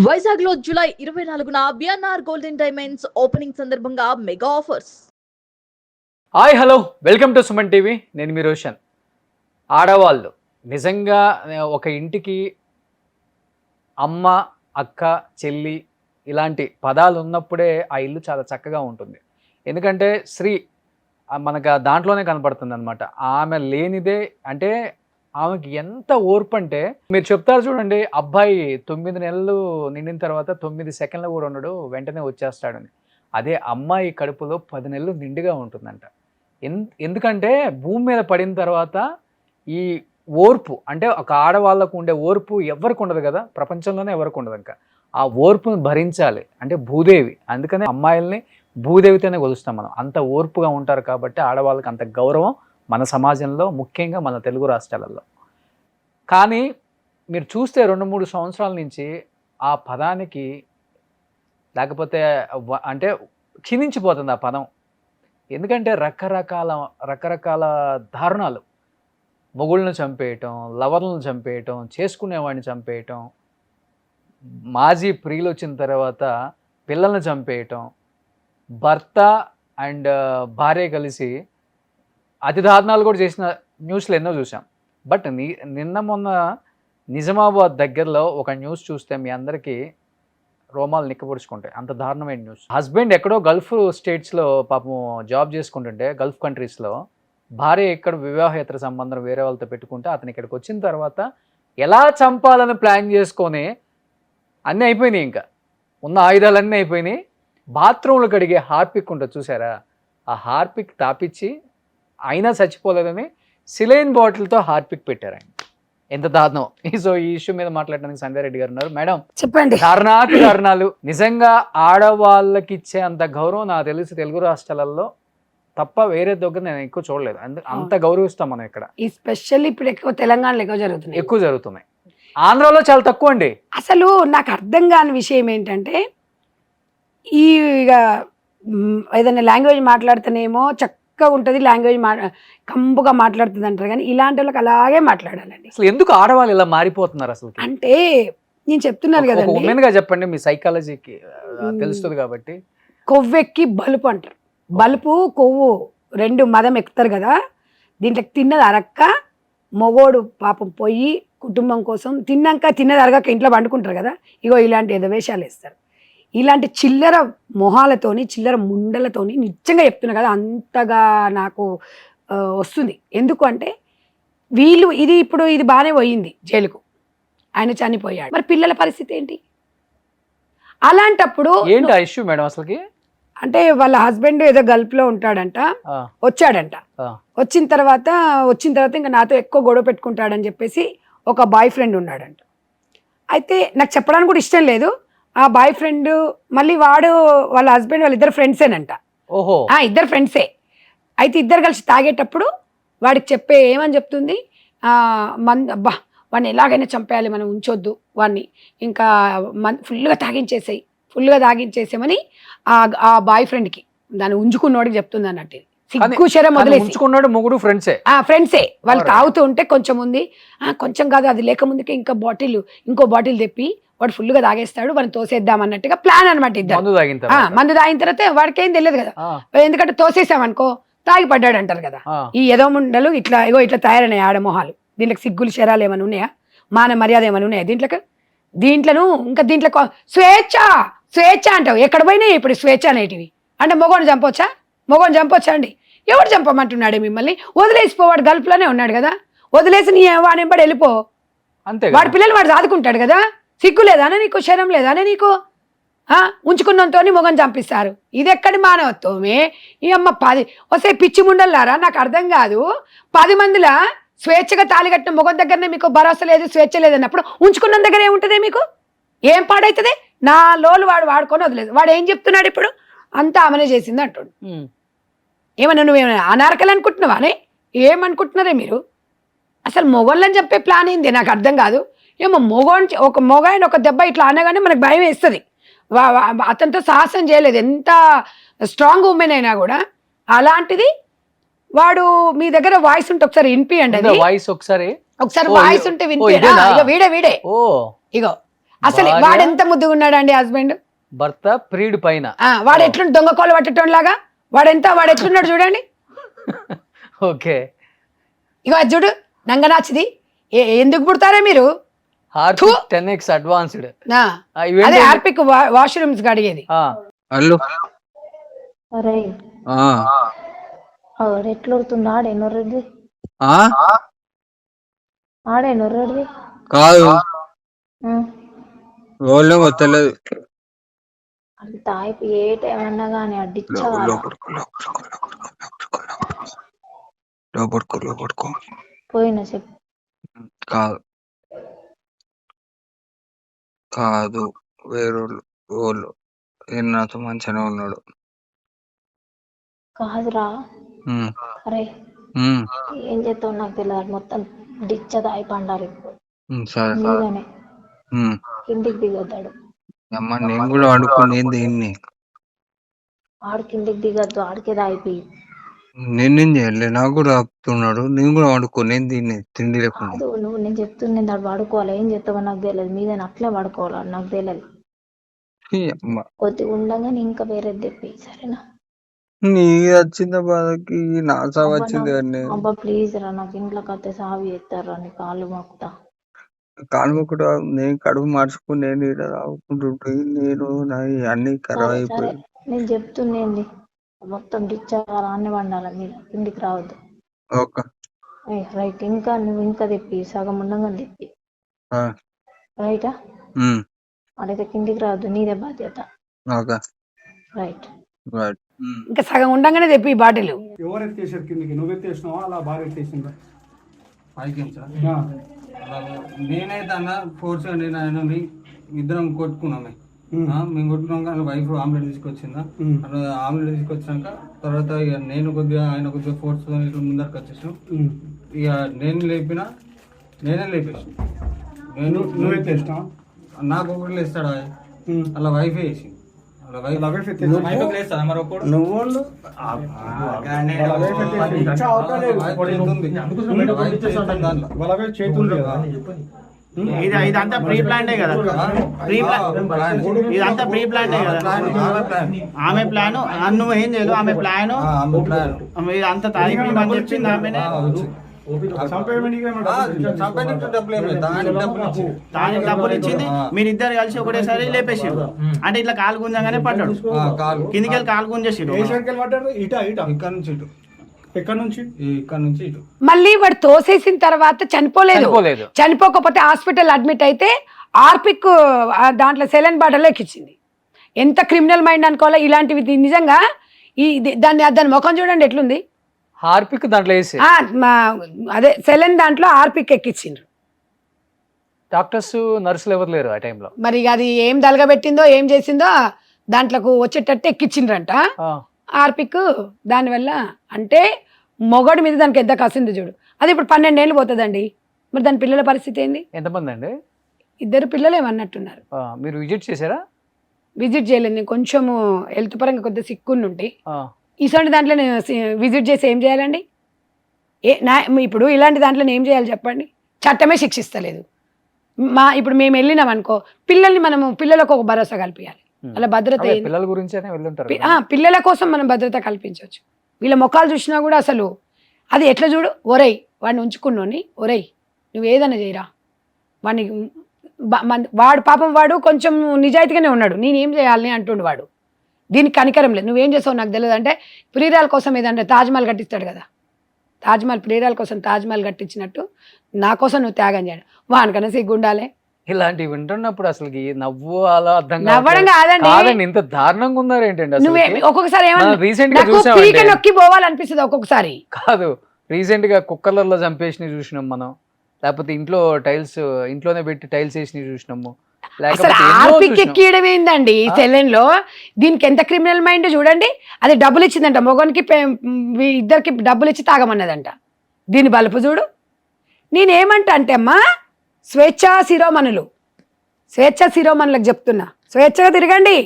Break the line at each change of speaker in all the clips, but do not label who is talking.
వైజాగ్ లో జూలై 24న BNR golden diamonds opening సందర్భంగా mega offers.
Hi hello welcome to Suman TV. నేను మీ రోషన్. ఆడవాళ్ళు నిజంగా ఒక ఇంటికి అమ్మ, అక్క, చెల్లి ఇలాంటి పదాలు ఉన్నప్పుడే ఆ ఇల్లు చాలా చక్కగా ఉంటుంది. ఎందుకంటే శ్రీ మనకు దాంట్లోనే కనపడుతుంది అనమాట. ఆమె లేనిదే అంటే ఆమెకి ఎంత ఓర్పు అంటే, మీరు చెప్తారు చూడండి, అబ్బాయి 9 నెలలు నిండిన తర్వాత 9 సెకండ్లు కూడా ఉండడు, వెంటనే వచ్చేస్తాడని. అదే అమ్మాయి కడుపులో 10 నెలలు నిండుగా ఉంటుందంట. ఎందుకంటే భూమి మీద పడిన తర్వాత ఈ ఓర్పు అంటే ఒక ఆడవాళ్ళకు ఉండే ఓర్పు ఎవరికి ఉండదు కదా, ప్రపంచంలోనే ఎవరికి ఉండదు. ఇంకా ఆ ఓర్పును భరించాలి అంటే భూదేవి. అందుకనే అమ్మాయిల్ని భూదేవితోనే కొలుస్తాం మనం. అంత ఓర్పుగా ఉంటారు కాబట్టి ఆడవాళ్ళకి అంత గౌరవం మన సమాజంలో, ముఖ్యంగా మన తెలుగు రాష్ట్రాలలో. కానీ మీరు చూస్తే 2-3 సంవత్సరాల నుంచి ఆ పదానికి లేకపోతే అంటే క్షీణించిపోతుంది ఆ పదం. ఎందుకంటే రకరకాల దారుణాలు, మొగుళ్ళను చంపేయటం, లవర్లను చంపేయటం, చేసుకునేవాడిని చంపేయటం, మాజీ ప్రియులు వచ్చిన తర్వాత పిల్లల్ని చంపేయటం, భర్త అండ్ భార్య కలిసి అతి దారుణాలు కూడా చేసిన న్యూస్లు ఎన్నో చూసాం. బట్ నిన్న మొన్న నిజామాబాద్ దగ్గరలో ఒక న్యూస్ చూస్తే మీ అందరికీ రోమాలు నిక్కపొడుచుకుంటాయి. అంత దారుణమైన న్యూస్. హస్బెండ్ ఎక్కడో గల్ఫ్ స్టేట్స్లో పాపం జాబ్ చేసుకుంటుంటే, గల్ఫ్ కంట్రీస్లో, భార్య ఇక్కడ వివాహేతర సంబంధం వేరే వాళ్ళతో పెట్టుకుంటే అతను ఇక్కడికి వచ్చిన తర్వాత ఎలా చంపాలని ప్లాన్ చేసుకొని అన్నీ అయిపోయినాయి. ఇంకా ఉన్న ఆయుధాలన్నీ అయిపోయినాయి. బాత్రూంలో కడిగే హార్పిక్ ఉంటుంది చూసారా, ఆ హార్పిక్ తాపిచ్చి అయినా చచ్చిపోలేదని సిలైన్ బాటిల్తో హార్పిక్ పెట్టారు ఆయన. ఎంత దారుణం. సో ఈ ఇష్యూ మీద మాట్లాడడానికి సంధ్య రెడ్డి గారు ఉన్నారు. మేడం
చెప్పండి.
దారుణాలు నిజంగా ఆడవాళ్ళకి ఇచ్చే అంత గౌరవం నాకు తెలిసి తెలుగు రాష్ట్రాలలో తప్ప వేరే దగ్గర నేను ఎక్కువ చూడలేదు. అంత గౌరవిస్తాం మనం ఇక్కడ.
ఈ స్పెషల్ ఇప్పుడు ఎక్కువ తెలంగాణలో ఎక్కువ
జరుగుతున్నాయి. ఆంధ్రాలో చాలా తక్కువ అండి.
అసలు నాకు అర్థం కాని విషయం ఏంటంటే, ఈ ఇక ఏదైనా లాంగ్వేజ్ మాట్లాడితేనేమో చక్కగా ఉంటుంది, లాంగ్వేజ్ కంపుగా మాట్లాడుతుంది అంటారు. కానీ ఇలాంటి వాళ్ళకి అలాగే మాట్లాడాలండి.
అసలు ఎందుకు ఆడవాళ్ళు ఇలా మారిపోతున్నారు అసలు?
అంటే నేను చెప్తున్నాను కదండి,
ఉమెన్ గా చెప్పండి, మీ సైకాలజీకి తెలుస్తుంది కాబట్టి.
కొవ్వెక్కి బలుపు అంటారు. బలుపు కొవ్వు రెండు మదం ఎక్కుతారు కదా, దీంట్లో తిన్నది అరక్క మొగోడు పాపం పోయి కుటుంబం కోసం తిన్నది అరగక ఇంట్లో పండుకుంటారు కదా, ఇగో ఇలాంటి ఏదో వేషాలు వేస్తారు. ఇలాంటి చిల్లర మొహాలతోని, చిల్లర ముండలతోని, నిజంగా చెప్తున్నా కదా, అంతగా నాకు వస్తుంది. ఎందుకు అంటే వీళ్ళు ఇది బాగానే పోయింది జైలుకు, ఆయన చనిపోయాడు, మరి పిల్లల పరిస్థితి ఏంటి? అలాంటప్పుడు
ఏంటి ఆ ఇష్యూ మేడం అసలుకి?
అంటే వాళ్ళ హస్బెండ్ ఏదో గల్ఫ్లో ఉంటాడంట, వచ్చాడంట. వచ్చిన తర్వాత ఇంకా నాతో ఎక్కువ గొడవ పెట్టుకుంటాడని చెప్పేసి ఒక బాయ్ ఫ్రెండ్ ఉన్నాడంట. అయితే నాకు చెప్పడానికి కూడా ఇష్టం లేదు. ఆ బాయ్ ఫ్రెండ్ మళ్ళీ వాళ్ళ హస్బెండ్ వాళ్ళిద్దరు ఫ్రెండ్సేనంట.
ఓహో,
ఇద్దరు ఫ్రెండ్సే. అయితే ఇద్దరు కలిసి తాగేటప్పుడు వాడికి ఏమని చెప్తుంది, అబ్బా వాడిని ఎలాగైనా చంపేయాలి, మనం ఉంచొద్దు వాడిని, ఇంకా ఫుల్గా తాగించేసామని ఆ బాయ్ ఫ్రెండ్కి, దాన్ని ఉంచుకున్నోడికి చెప్తుంది అన్నట్టు. సిగ్గు శరం
వదిలేసుకున్నాడు. ముగ్గురు
ఫ్రెండ్సే. వాళ్ళు తాగుతూ ఉంటే కొంచెం ఉంది, కొంచెం కాదు అది లేకముందుకే ఇంకో బాటిల్ తెప్పి వాడు ఫుల్గా తాగేస్తాడు, వాడిని తోసేద్దాం అన్నట్టుగా ప్లాన్ అనమాట. ఇద్దరు మందు తాగిన తర్వాత వాడికి ఏం తెలియదు కదా, ఎందుకంటే తోసేసామనుకో తాగి పడ్డాడు అంటారు కదా. ఈ ఎదో ముండలు ఇట్లా తయారైనాయి ఆడమొహాలు. దీంట్లోకి సిగ్గులు శరాలు ఏమైనా ఉన్నాయా, మాన మర్యాద ఏమైనా ఉన్నాయా దీంట్లో ఇంకా స్వేచ్ఛ అంటావు. ఎక్కడ పోయినాయి ఇప్పుడు స్వేచ్ఛ అనేటివి? అంటే మొగోని చంపొచ్చా అండి? ఎవడు చంపమంటున్నాడే మిమ్మల్ని? వదిలేసిపోవాడు, గల్ఫ్లోనే ఉన్నాడు కదా, వదిలేసి నీ వాడెంబడి వెళ్ళిపో, అంతే. వాడి పిల్లలు వాడు సాదుకుంటాడు కదా, సిగ్గు లేదానే నీకు, శరం లేదానే నీకు? ఉంచుకున్నంతో మొగని చంపిస్తారు. ఇది ఎక్కడి మానవత్వమే? ఈ అమ్మ 10 వస్తే పిచ్చి ముండల్లారా, నాకు అర్థం కాదు. 10 మందిలా స్వేచ్ఛగా తాళి కట్టిన మొగం దగ్గరనే మీకు భరోసా లేదు, స్వేచ్ఛ లేదన్నప్పుడు ఉంచుకున్న దగ్గర ఏముంటుంది మీకు? ఏం పాడవుతుంది? నా లోలు వాడుకొని వదిలేదు. వాడు ఏం చెప్తున్నాడు ఇప్పుడు? అంతా ఆమెనే చేసింది అంటాడు. ఏమన్నా నువ్వేమైనా అనార్కలు అనుకుంటున్నావానే? ఏమనుకుంటున్నారే మీరు? అసలు మొగోళ్ళని చెప్పే ప్లాన్ ఏంది నాకు అర్థం కాదు. ఏమో ఒక మొగాయన ఒక దెబ్బ ఇట్లా అనగానే మనకు భయం వేస్తుంది. అతనితో సాహసం చేయలేదు, ఎంత స్ట్రాంగ్ ఉమెన్ అయినా కూడా. అలాంటిది వాడు మీ దగ్గర వాయిస్ ఉంటే ఒకసారి వినిపియండి. అది వాయిస్ ఒకసారి వాయిస్ ఉంటే వినిపియడా? ఇగో వీడే ఇగో అసలు
భార్య-
వాడు ఎంత ముద్దుగా ఉన్నాడండి హస్బెండ్.
భర్త ప్రియుడి పైన.
వాడు ఎట్లుండి దొంగ కోళ్ళు పట్టడం లాగా వాడు ఎట్లున్నాడు చూడండి.
ఓకే.
ఇక అది చూడు నంగనాచిది. ఎందుకు పుడతారా మీరు?
Harpic 10x advanced.
అదే హార్పిక్ వాష్రూమ్స్ అడిగేది.
హలో
అరే ఎట్లా ఉడుతుందా? ఆడేనొర్రది ఆడేనొర్రది
కాదు రోల్ వస్తలేదు.
అంత అయిపోయి ఏ టైం అన్నా కానీ అడ్డిచ్చా పోయినా చెప్పు.
కాదు కాదు వేరోళ్ళు వాళ్ళు నాతో మంచిగానే ఉన్నాడు.
కాదురా
ఉమ్,
అరే
ఉమ్,
ఏం చేస్తావు నాకు తెలియదు. మొత్తం డిచ్చ దాయి పండాలి ఇప్పుడు
సరే
మీదనే
ఉమ్.
కిందికి దిగొద్దాడు.
అమ్మ నేను కూడా వండుకునేది దీన్ని.
ఆడు కిందికి దిగొద్దు, ఆడికే దాయిపోయి.
నేనేం చేయలే, నాకు కూడా ఆపుతున్నాడు. నేను కూడా వండుకునేది దీన్ని తిండి లేకుండా.
కాదు నువ్వు నేను చెప్తున్నా ఆడు పడుకోవాలి. ఏం చేస్తావో నాకు తెలియదు. మీదనే అట్లే పడుకోవాలి నాకు తెలియదు.
ఈ అమ్మ
కొద్దిగా ఉండగానే ఇంకా వేరేది తెప్పి సరేనా?
నీ వచ్చింద బాధకి నా సాగు వచ్చింది కానీ
అబ్బా ప్లీజ్ రా, నాకు ఇంట్లోకి వస్తే సాగు చేస్తారా నీ కాళ్ళు మొక్కుతా.
కాలువ కూడా నేను కడుపు మార్చుకుని నేను ఈడ తాగుకుంటుంటే నేను నా అన్ని ఖరాబ్
సరే
అయిపోయి.
నేను చెప్తుండేంది మొత్తం డిచ్చారా అన్ని వండాలి మీరు కిందికి రావద్దు.
Okay
right. ఇంకా నువ్వు ఇంకా తెప్పి సగం ఉండగా తెప్పి
ఆ,
రైటా?
ఉమ్,
అడైతే కిందికి రావద్దు, నీదే బాధ్యత.
Okay
right.
రైట్.
ఇంకా సగం ఉండగానే తెప్పి ఈ బాటిల్.
ఎవరు ఎత్తేసారు కిందికి? నువ్వు ఎత్తేసినావా అలా బాగా ఎత్తేసిందా?
నేనైతే అన్న ఫోర్స్ నేను ఆయన ఇద్దరం కొట్టుకున్నామే. మేము కొట్టుకున్నాక వైఫ్ ఆమ్లెట్ తీసుకొచ్చిందా. అలా ఆమ్లెట్ తీసుకొచ్చాక తర్వాత ఇక నేను కొద్దిగా ఆయన కొద్దిగా ఫోర్స్ ముందరకు వచ్చేసాం. ఇక నేనే లేపేసాను.
నువ్వు ఎత్తేసినావా?
నాకు ఒకటి లేస్తాడు అలా వైఫే వేసి
ఇదంతా ప్రీ ప్లాన్డే కదా. ఇదంతా ప్రీ ప్లాన్డే కదా. ఆమె ప్లాన్ నువ్వు ఏం చేయలేదు. ఆమె ప్లాన్ ఇదంతా తారీఖు అని చెప్పింది ఆమెనే. దానికి డబ్బులు ఇచ్చింది. మీరిద్దరు కలిసి ఒకటేసారి లేపేసారు. అంటే ఇట్లా కాలు గుంజంగానే పడ్డాడు. కిందికి వెళ్ళి కాలు గుంజేసారు.
ఇక్కడ నుంచి
ఇటు.
మళ్ళీ వాడు తోసేసిన తర్వాత చనిపోలేదు. చనిపోకపోతే హాస్పిటల్ అడ్మిట్ అయితే హార్పిక్ దాంట్లో సెలైన్ బాటిల్ ఎక్కించింది. ఎంత క్రిమినల్ మైండ్ అనుకోవాలా ఇలాంటివి. నిజంగా దాని ముఖం చూడండి ఎట్లుంది.
హార్పిక్ దాంట్లో వేసి
అదే సెలైన్ దాంట్లో హార్పిక్ ఎక్కించిండ్రు.
డాక్టర్స్ నర్సులు ఎవరు లేరు ఆ టైంలో.
మరి అది ఏం దలగబెట్టిందో ఏం చేసిందో దాంట్లోకి వచ్చేటట్టు ఎక్కించిండ్రంట హార్పిక్. దానివల్ల అంటే మొగడు మీద దానికి ఎంత కసింది చూడు. అది ఇప్పుడు 12 ఏళ్ళు పోతుందండి. మరి దాని పిల్లల పరిస్థితి ఏంది?
ఎంతమంది అండి?
2 పిల్లలు ఏమన్నట్టున్నారు.
మీరు విజిట్ చేశారా?
విజిట్ చేయలేదు. నేను కొంచెము హెల్త్ పరంగా కొద్దిగా సిక్కునుంటి. ఇలాంటి దాంట్లో నేను విజిట్ చేసి ఏం చేయాలండి? ఇప్పుడు ఇలాంటి దాంట్లో ఏం చేయాలి చెప్పండి? చట్టమే శిక్షిస్తలేదు. ఇప్పుడు మేము వెళ్ళినాం అనుకో, పిల్లలకు ఒక భరోసా కల్పించాలి. అలా భద్రత
పిల్లల గురించి
పిల్లల కోసం మనం భద్రత కల్పించవచ్చు. వీళ్ళ ముఖాలు చూసినా కూడా అసలు అది ఎట్లా చూడు. ఒరై వాడిని ఉంచుకున్నోని, ఒరై నువ్వు ఏదైనా చేయరా వాడిని. వాడు పాపం వాడు కొంచెం నిజాయితీగానే ఉన్నాడు. నేనేం చేయాలని అంటుండు వాడు. దీనికి కనికరం లేదు. నువ్వేం చేసావు నాకు తెలియదు అంటే ప్రియురాల కోసం ఏదంటే తాజ్మహల్ కట్టిస్తాడు కదా. తాజ్మహల్ ప్రియురాల కోసం తాజ్మహల్ కట్టించినట్టు నా కోసం నువ్వు త్యాగం చేయాలి. వానికన్నా సిగ్గుండాలి.
ఇలాంటివి వింటున్నప్పుడు అసలు నవ్వు అలా అర్థం
నవ్వడం కాదండి.
ఇంత దారుణంగా ఉన్నారు ఏంటండి?
నువ్వే ఒక్కొక్కసారి నొక్కి పోవాలనిపిస్తుంది ఒక్కొక్కసారి.
కాదు, రీసెంట్ గా కుక్కర్లలో చంపేసి చూసినాం మనం. లేకపోతే ఇంట్లోనే పెట్టి టైల్స్ వేసి చూసినాము.
అసలు హార్పిక్ ఎక్కియడం ఏందండి సెలైన్ లో? దీనికి ఎంత క్రిమినల్ మైండ్ చూడండి. అది డబ్బులు ఇచ్చిందంట మొగనికి, ఇద్దరికి డబ్బులు ఇచ్చి తాగమన్నదంట. దీని బలుపు చూడు. నేనేమంటా అంటే అమ్మా, స్వేచ్ఛా శిరోమణులకు చెప్తున్నా, స్వేచ్ఛగా తిరగండి.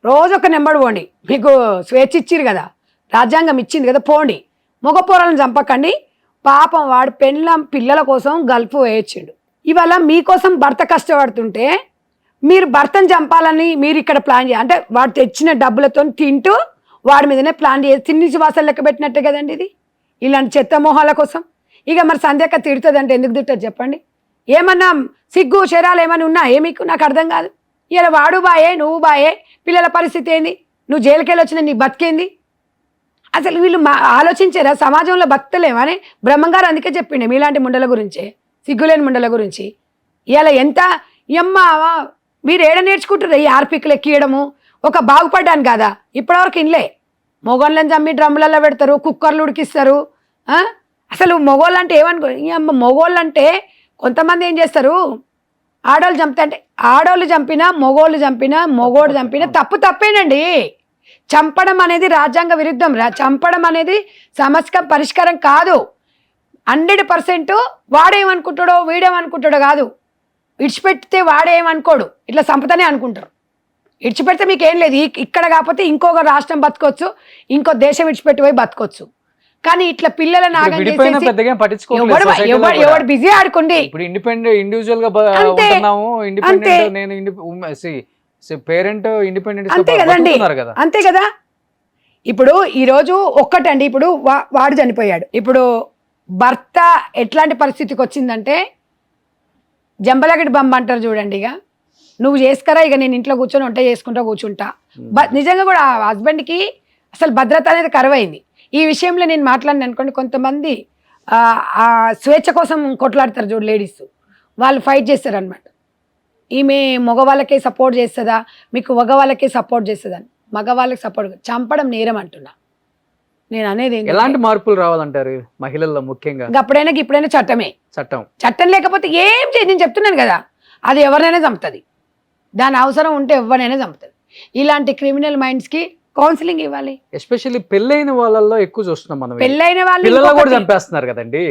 రోజు ఒక నెంబర్ పోండి. మీకు స్వేచ్ఛ ఇచ్చిరు కదా, రాజ్యాంగం ఇచ్చింది కదా, పోండి. మగ పోరాలను చంపకండి. పాపం వాడు పిల్లల కోసం గల్ఫ్ వేయించిండు. ఇవాళ మీకోసం భర్త కష్టపడుతుంటే మీరు భర్తను చంపాలని మీరు ఇక్కడ ప్లాన్ చేయాలి అంటే వాడు తెచ్చిన డబ్బులతో తింటూ వాడి మీదనే ప్లాన్ చేసి తిన్ని వాసాలు లెక్క పెట్టినట్టే కదండి ఇది ఇలాంటి చెత్త మొహాల కోసం. ఇక మరి సంధ్యక్క తిడుతుంది అంటే ఎందుకు తిట్టదు చెప్పండి? ఏమన్నా సిగ్గు శరాలు ఏమైనా ఉన్నాయే మీకు? నాకు అర్థం కాదు. ఇలా వాడు బాయే నువ్వు బాయే, పిల్లల పరిస్థితి ఏంది? నువ్వు జైలుకెళ్ళి వచ్చిన నీ బతికేంది? అసలు వీళ్ళు ఆలోచించారా సమాజంలో బతకలేమని? బ్రహ్మంగారు అందుకే చెప్పిండే మీలాంటి ముండల గురించే, సిగ్గులేని ముండల గురించి. ఇలా ఎంత ఎమ్మ మీరు ఏడ నేర్చుకుంటారు ఈ ఆర్పిక్లు ఎక్కియడము? ఒక బాగుపడ్డాను కదా ఇప్పటివరకు ఇన్లే. మొగోళ్ళని చమ్మి డ్రమ్ములలో పెడతారు, కుక్కర్లు ఉడికిస్తారు. అసలు మొగోళ్ళు అంటే ఏమనుకో, అమ్మ మొగోళ్ళు అంటే కొంతమంది ఏం చేస్తారు, ఆడోళ్ళు చంపితే అంటే ఆడోళ్ళు చంపినా మొగోళ్ళు చంపినా మొగోడు చంపినా తప్పేనండి. చంపడం అనేది రాజ్యాంగ విరుద్ధం. చంపడం అనేది సమస్య పరిష్కారం కాదు. 100% వాడేమనుకుంటాడో వీడేమనుకుంటాడో కాదు. ఇడిచిపెడితే వాడేమనుకోడు, ఇట్లా చంపుతానే అనుకుంటారు. ఇడిచిపెడితే మీకు ఏం లేదు, ఇక్కడ కాకపోతే ఇంకొక రాష్ట్రం బతకొచ్చు, ఇంకో దేశం ఇడిచిపెట్టి పోయి బతకొచ్చు. కానీ ఇట్లా పిల్లల నాగం ఎవడు బిజీ ఆడుకోండి. అంతే కదండి, అంతే కదా. ఇప్పుడు ఈరోజు ఒక్కటండి, ఇప్పుడు వాడు చనిపోయాడు. ఇప్పుడు భర్త ఎట్లాంటి పరిస్థితికి వచ్చిందంటే జంబలగడ్డి బొమ్మ అంటారు చూడండి. ఇక నువ్వు చేసుకరా, ఇక నేను ఇంట్లో కూర్చొని వంట చేసుకుంటా కూర్చుంటా. నిజంగా కూడా హస్బెండ్కి అసలు భద్రత అనేది కరువైంది. ఈ విషయంలో నేను మాట్లాడిన అనుకోండి, కొంతమంది స్వేచ్ఛ కోసం కొట్లాడతారు చూడు లేడీస్, వాళ్ళు ఫైట్ చేస్తారు అనమాట. ఈమె మగవాళ్ళకే సపోర్ట్ చేస్తుందా, మీకు మగవాళ్ళకే సపోర్ట్ చేస్తుందా? మగవాళ్ళకి సపోర్ట్ చంపడం నేరం అంటున్నా నేను అనేది.
ఎలాంటి మార్పులు రావాలంటారు మహిళల్లో ముఖ్యంగా?
అప్పుడైనా ఇప్పుడైనా చట్టం లేకపోతే ఏం చేయదు. నేను చెప్తున్నాను కదా, అది ఎవరినైనా చంపుతుంది. దాని అవసరం ఉంటే ఎవరినైనా చంపుతుంది. ఇలాంటి క్రిమినల్ మైండ్స్కి కౌన్సిలింగ్ ఇవ్వాలి.
ఎస్పెషల్లీ పెళ్ళైన వాళ్ళల్లో ఎక్కువ చూస్తున్నాం మనం.
పెళ్ళైన వాళ్ళు
కూడా చంపేస్తున్నారు కదండి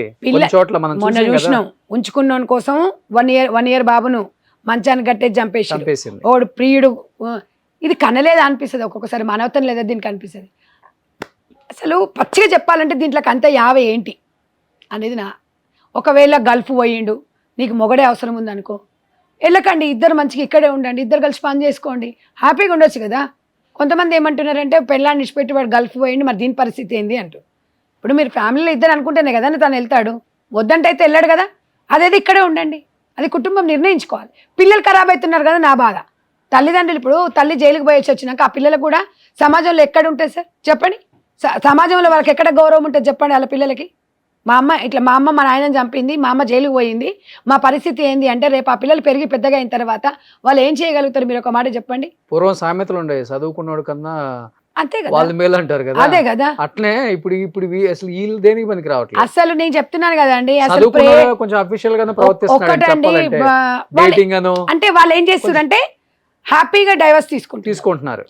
చోట్ల. మనం
మొన్న చూసినాం, ఉంచుకున్న కోసం 1 year బాబును మంచాన్ని కట్టేసి చంపేసి ఓడు ప్రియుడు. ఇది కనలేదా అనిపిస్తుంది ఒక్కొక్కసారి, మానవతం లేదా దీనికి అనిపిస్తుంది. అసలు పచ్చిగా చెప్పాలంటే దీంట్లోకి అంత యావే ఏంటి అనేది ఒకవేళ గల్ఫ్ పోయిండు, నీకు మొగడే అవసరం ఉందనుకో, వెళ్ళకండి, ఇద్దరు మంచిగా ఇక్కడే ఉండండి, ఇద్దరు కలిసి పని చేసుకోండి, హ్యాపీగా ఉండొచ్చు కదా. కొంతమంది ఏమంటున్నారంటే పెళ్ళాన్ని ఇచ్చిపెట్టి వాడు గల్ఫ్ పోయిండు, మరి దీని పరిస్థితి ఏంది అంటూ. ఇప్పుడు మీరు ఫ్యామిలీలో ఇద్దరు అనుకుంటేనే కదా తను వెళ్తాడు, వద్దంటే అయితే వెళ్ళాడు కదా. అదేది ఇక్కడే ఉండండి, అది కుటుంబం నిర్ణయించుకోవాలి. పిల్లలు ఖరాబ్ అవుతున్నారు కదా నా బాధ. తల్లిదండ్రులు ఇప్పుడు తల్లి జైలుకి పోయి వచ్చినాక ఆ పిల్లలకు కూడా సమాజంలో ఎక్కడ ఉంటుంది సార్ చెప్పండి? సమాజంలో వాళ్ళకి ఎక్కడ గౌరవం ఉంటుంది చెప్పండి వాళ్ళ పిల్లలకి? మా అమ్మ మా నాయనని చంపింది, మా అమ్మ జైలుకి పోయింది, మా పరిస్థితి ఏంది అంటే రేపు ఆ పిల్లలు పెరిగి పెద్దగా అయిన తర్వాత వాళ్ళు ఏం చేయగలుగుతారు? మీరు ఒక మాట చెప్పండి.
పూర్వం సామెతలు ఉండేవి, చదువుకున్నాడు కన్నా
అంతే కదా,
వాళ్ళు మేలు అంటారు కదా.
అదే కదా.
అట్లే ఇప్పుడు అసలు వీళ్ళు దేనికి పనికి రావట్లేదు.
అసలు నేను చెప్తున్నాను కదండి,
అసలు కొంచెం అఫీషియల్ గానే ప్రవర్తిస్తున్నారు.
అంటే వాళ్ళు ఏం చేస్తారంటే హ్యాపీగా డైవర్స్ తీసుకుంటున్నారు.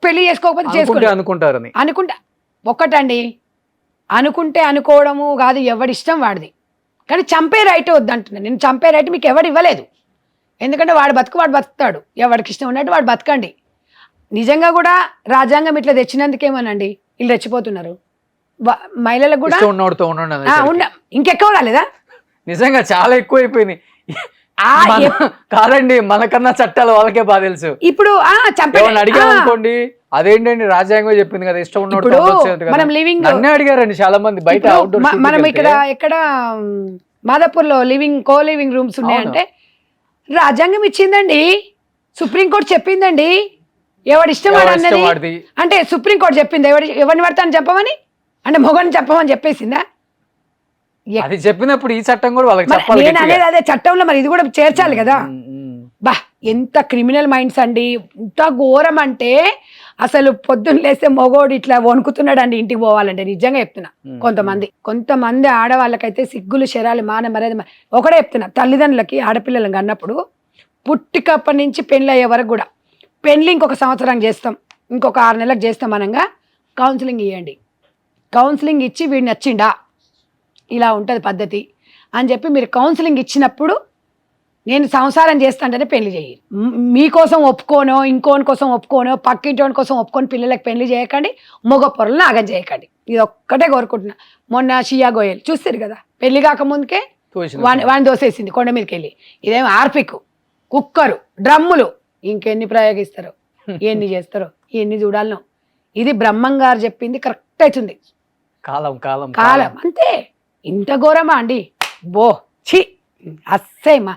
పెళ్లి చేసుకోకపోతే
అనుకుంటారని
ఒక్కటండి, అనుకుంటే అనుకోవడము కాదు, ఎవడిష్టం వాడిది. కానీ చంపే రైట్ వద్దంటున్నాను నేను. చంపే రైట్ మీకు ఎవడు ఇవ్వలేదు. ఎందుకంటే వాడు బతుకుతాడు, ఎవరికి ఇష్టం ఉన్నట్టు వాడు బతకండి. నిజంగా కూడా రాజ్యాంగం ఇట్లా తెచ్చినందుకేమోనండి వీళ్ళు రెచ్చిపోతున్నారు. మహిళలకు కూడా ఇంకెక్కువ కాలేదా?
నిజంగా చాలా ఎక్కువ అయిపోయినాయి. కాదండి, మనకన్నా చట్టాలు వాళ్ళకే బాగా తెలుసు.
ఇప్పుడు
అడిగామనుకోండి, అదేంటండి రాజ్యాంగం చెప్పింది కదా, ఇష్టం ఉన్నట్టు అడిగారండి చాలా మంది బయట.
మనం ఎక్కడ మాదాపూర్ లో కో లివింగ్ రూమ్స్ ఉన్నాయంటే రాజ్యాంగం ఇచ్చిందండి, సుప్రీంకోర్టు చెప్పిందండి, ఎవడిష్టం వాడన్నది. అంటే సుప్రీంకోర్టు చెప్పింది ఎవరిని పడతాను చెప్పమని, అంటే మొగని చెప్పమని చెప్పేసిందా?
అది చెప్పినప్పుడు ఈ చట్టం కూడా వాళ్ళకి చెప్పాలి.
నేను అనేది అదే చట్టంలో మరి ఇది కూడా చేర్చాలి కదా. బా ఎంత క్రిమినల్ మైండ్స్ అండి, ఎంత ఘోరం అంటే అసలు పొద్దున్న లేస్తే మొగోడు ఇట్లా వణుకుతున్నాడు అండి ఇంటికి పోవాలంటే. నిజంగా చెప్తున్నా, కొంతమంది ఆడవాళ్ళకైతే సిగ్గులు శరాలు మర్యాద ఒకటే చెప్తున్నా. తల్లిదండ్రులకి ఆడపిల్లలను అన్నప్పుడు పుట్టికప్పటి నుంచి పెళ్ళి అయ్యే వరకు కూడా, పెళ్ళి ఇంకొక సంవత్సరం చేస్తాం, ఇంకొక 6 నెలలకు చేస్తాం అనగా కౌన్సిలింగ్ ఇవ్వండి. కౌన్సిలింగ్ ఇచ్చి వీడు నచ్చిండా, ఇలా ఉంటుంది పద్ధతి అని చెప్పి మీరు కౌన్సిలింగ్ ఇచ్చినప్పుడు నేను సంసారం చేస్తాంటేనే పెళ్లి చేయి. మీకోసం ఒప్పుకోనో, ఇంకోని కోసం ఒప్పుకోనో, పక్కింటోని కోసం ఒప్పుకొని పిల్లలకు పెళ్లి చేయకండి, మగ పొరలను ఆగం చేయకండి. ఇది ఒక్కటే కోరుకుంటున్నా. మొన్న షియా గోయల్ చూస్తారు కదా, పెళ్లి కాకముందుకే వాడిని దోసేసింది కొండ మీదకి వెళ్ళి. ఇదేమో ఆర్పిక్, కుక్కరు, డ్రమ్ములు ఇంకెన్ని ప్రయోగిస్తారో, ఎన్ని చేస్తారో, ఎన్ని చూడాలనో. ఇది బ్రహ్మం గారు చెప్పింది కరెక్ట్ అవుతుంది.
కాలం కాలం
కాలం అంతే. ఇంత ఘోరమా అండి? బో ఛీ, అస్సేమా.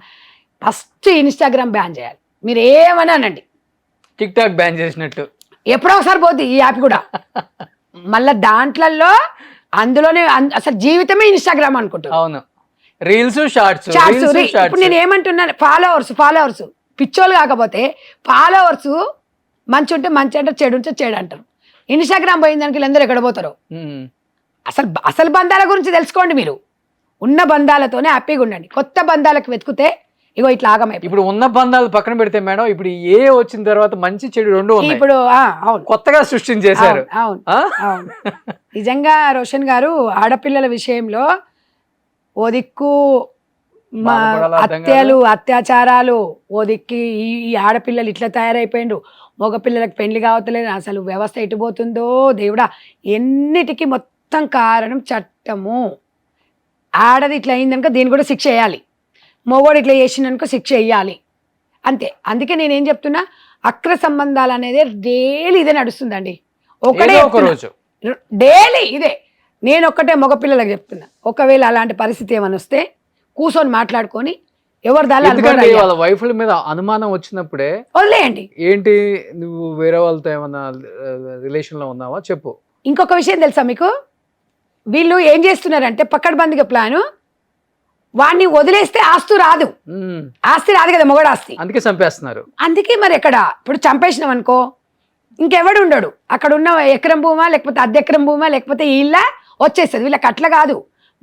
ఫస్ట్ ఇన్స్టాగ్రామ్ బ్యాన్ చేయాలి. మీరు ఏమన్నానండి,
టిక్ టాక్ బ్యాన్ చేసినట్టు
ఎప్పుడో ఒకసారి పోద్ది ఈ యాప్ కూడా. మళ్ళా దాంట్లలో అందులోనే అసలు జీవితమే ఇన్స్టాగ్రామ్ అనుకుంటున్నాను.
అవును, రీల్స్ షార్ట్స్.
ఇప్పుడు నేను ఏమంటున్నాను, ఫాలోవర్స్ పిచ్చోళ్ళు కాకపోతే ఫాలోవర్స్ మంచి ఉంటే మంచి అంటారు, చెడు ఉంటే చెడు అంటారు. ఇన్స్టాగ్రామ్ పోయిన దానికి వీళ్ళందరూ ఎక్కడ పోతారు? అసలు బంధాల గురించి తెలుసుకోండి. మీరు ఉన్న బంధాలతోనే హ్యాపీగా ఉండండి. కొత్త బంధాలకు వెతుకుతే ఇగో ఇట్లా ఆగమైపోయి.
ఇప్పుడు ఉన్న బంధాలు పక్కన పెడితే మేడం, ఇప్పుడు ఏ వచ్చిన తర్వాత మంచి చెడు రెండు ఉన్నాయి.
ఇప్పుడు అవును,
కొత్తగా సృష్టించేశారు.
అవును అవును. నిజంగా రోషన్ గారు ఆడపిల్లల విషయంలో ఓ దిక్కు హత్యలు, అత్యాచారాలు, ఓ దిక్కి ఈ ఆడపిల్లలు ఇట్లా తయారైపోయిండ్రు, మగపిల్లలకు పెళ్లి కావట్లేదు, అసలు వ్యవస్థ ఎటుపోతుందో దేవుడా. ఎన్నిటికీ మొత్తం కారణం చట్టము. ఆడది ఇట్లా అయిందనుకో దీన్ని కూడా శిక్ష వేయాలి, మొగోడు ఇట్లా చేసిందనుకో శిక్ష వేయాలి, అంతే. అందుకే నేనేం చెప్తున్నా, అక్ర సంబంధాలు అనేది డైలీ ఇదే నడుస్తుందండి. ఒకడే
రోజు
డైలీ ఇదే. నేను ఒక్కటే మగపిల్లలకు చెప్తున్నా, ఒకవేళ అలాంటి పరిస్థితి ఏమైనా వస్తే కూర్చొని మాట్లాడుకొని ఎవరు
వాళ్ళ వైఫ్ల మీద అనుమానం వచ్చినప్పుడే
వదిలేయండి.
ఏంటి నువ్వు వేరే వాళ్ళతో ఏమన్నా రిలేషన్ లో ఉన్నావా చెప్పు.
ఇంకొక విషయం తెలుసా మీకు, వీళ్ళు ఏం చేస్తున్నారంటే పక్కడబందిగా ప్లాను, వాడిని వదిలేస్తే ఆస్తి రాదు కదా, మొగడు ఆస్తి,
అందుకే చంపేస్తున్నారు.
అందుకే మరి ఎక్కడ ఇప్పుడు చంపేసినాం అనుకో ఇంకెవడు ఉండడు. అక్కడ ఉన్న ఎకరం భూమా లేకపోతే అర్ధ ఎకరం భూమా లేకపోతే ఇళ్ళ వచ్చేస్తుంది. వీళ్ళకి అట్లా కాదు,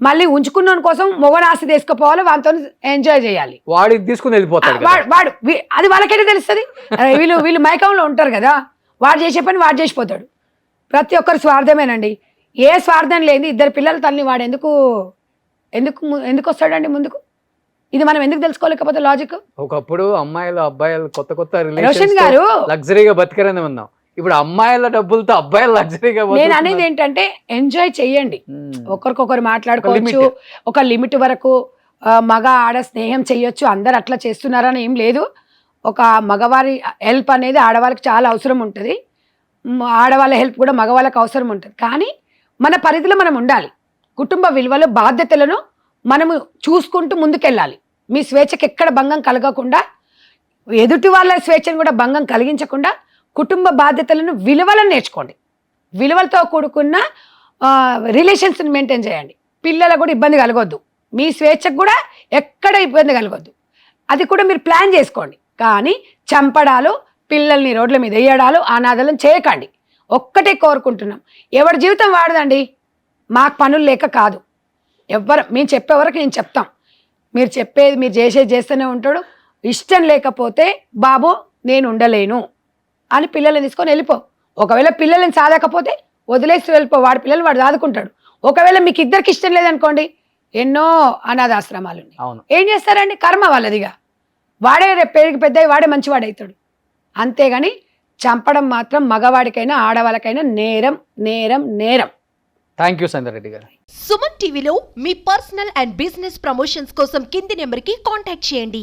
మళ్ళీ ఉంచుకున్న కోసం మొగడు ఆస్తి తీసుకుపోవాలి, వాళ్ళతో ఎంజాయ్ చేయాలి.
వాడికి తీసుకుని వెళ్ళిపోతాడు
వాడు అది వాళ్ళకైతే తెలుస్తుంది. వీళ్ళు మైకంలో ఉంటారు కదా, వాడు చేసే పని వాడు చేసిపోతాడు. ప్రతి ఒక్కరు స్వార్థమేనండి. ఏ స్వార్థం లేదు. ఇద్దరు పిల్లల తల్లి వాడు ఎందుకు వస్తాడండి ముందుకు? ఇది మనం ఎందుకు తెలుసుకోలేకపోతే లాజిక్.
ఒకప్పుడు అమ్మాయిలు అబ్బాయిలు కొత్త కొత్త
రోషన్ గారు
లగ్జరీగా బతికరని ఉన్నాం. ఇప్పుడు అమ్మాయిల డబ్బులతో అబ్బాయిలు లగ్జరీగా.
నేను అనేది ఏంటంటే ఎంజాయ్ చెయ్యండి, ఒకరికొకరు మాట్లాడుకోవచ్చు, ఒక లిమిట్ వరకు. మగ ఆడ స్నేహం చెయ్యొచ్చు, అందరు అట్లా చేస్తున్నారని ఏం లేదు. ఒక మగవారి హెల్ప్ అనేది ఆడవాళ్ళకి చాలా అవసరం ఉంటుంది, ఆడవాళ్ళ హెల్ప్ కూడా మగవాళ్ళకి అవసరం ఉంటుంది. కానీ మన పరిధిలో మనం ఉండాలి. కుటుంబ విలువలు, బాధ్యతలను మనము చూసుకుంటూ ముందుకెళ్ళాలి. మీ స్వేచ్ఛకి ఎక్కడ భంగం కలగకుండా, ఎదుటి వాళ్ళ స్వేచ్ఛను కూడా భంగం కలిగించకుండా కుటుంబ బాధ్యతలను, విలువలను నేర్చుకోండి. విలువలతో కూడుకున్న రిలేషన్స్ని మెయింటైన్ చేయండి. పిల్లలకు కూడా ఇబ్బంది కలగొద్దు, మీ స్వేచ్ఛకు కూడా ఎక్కడ ఇబ్బంది కలగొద్దు. అది కూడా మీరు ప్లాన్ చేసుకోండి. కానీ చంపడాలు, పిల్లల్ని రోడ్ల మీద వేయడాలు, అనాథలను చేయకండి. ఒక్కటే కోరుకుంటున్నాం, ఎవరి జీవితం వాడదండి. మాకు పనులు లేక కాదు, మేము చెప్పే వరకు నేను చెప్తాం, మీరు చెప్పేది మీరు చేస్తూనే ఉంటాడు. ఇష్టం లేకపోతే బాబు నేను ఉండలేను అని పిల్లల్ని తీసుకొని వెళ్ళిపో. ఒకవేళ పిల్లల్ని సాధకపోతే వదిలేసి వెళ్ళిపో, వాడి పిల్లలు వాడు సాదుకుంటాడు. ఒకవేళ మీకు ఇద్దరికి ఇష్టం లేదనుకోండి, ఎన్నో అనాథాశ్రమాలు ఉన్నాయి. ఏం చేస్తారండి, కర్మ వాళ్ళదిగా. వాడే రేపు పెరిగి పెద్ద వాడే మంచివాడవుతాడు. అంతేగాని చంపడం మాత్రం మగవాడికైనా ఆడవాళ్ళకైనా నేరం నేరం నేరం.
థ్యాంక్ యూ సంధ్యారెడ్డి గారు.
సుమన్ టీవీలో మీ పర్సనల్ అండ్ బిజినెస్ ప్రమోషన్స్ కోసం కింది నెంబర్కి కాంటాక్ట్ చేయండి.